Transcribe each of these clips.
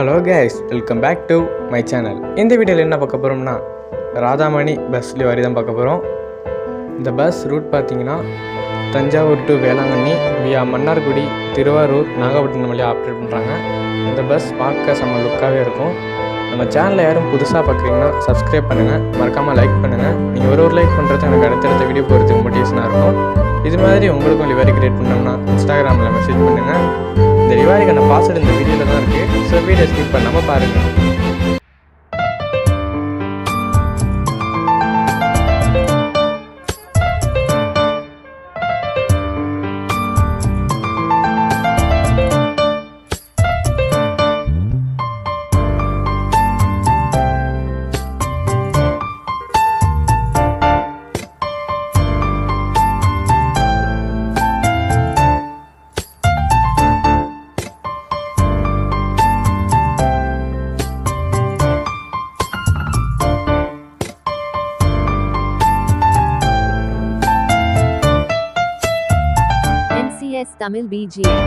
Hello guys, welcome back to my channel. இந்த வீடியோவில் என்ன பார்க்க போகிறோம்னா, ராதாமணி பஸ் டெலிவரி தான் பார்க்க போகிறோம். இந்த பஸ் ரூட் பார்த்தீங்கன்னா தஞ்சாவூர் டு வேளாங்கண்ணி வியா மன்னார்குடி, திருவாரூர், நாகப்பட்டினம் வழியாக ஆப்ரேட் பண்ணுறாங்க. இந்த பஸ் பார்க்க செம்ம லுக்காகவே இருக்கும். நம்ம சேனலில் யாரும் புதுசாக பார்க்குறீங்கன்னா சப்ஸ்கிரைப் பண்ணுங்கள், மறக்காமல் லைக் பண்ணுங்கள். நீங்கள் ஒரு லைக் பண்ணுறது எனக்கு அடுத்தடுத்த வீடியோ போகிறதுக்கு மோட்டிவேஷனாக இருக்கும். இது மாதிரி உங்களுக்கும் லிவரி கிரியேட் பண்ணோம்னா இன்ஸ்டாகிராமில் மெசேஜ் பண்ணுங்கள். இந்த லிவரிக்கான பாஸ்வேர்டு இந்த வீடியோவில் தான் இருக்குது. ஸோ வீடியோ ஸ்கிப் பண்ணாமல் பாருங்கள். Tamil BGM.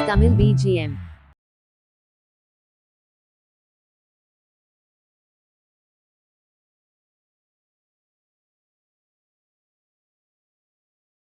Tamil BGM.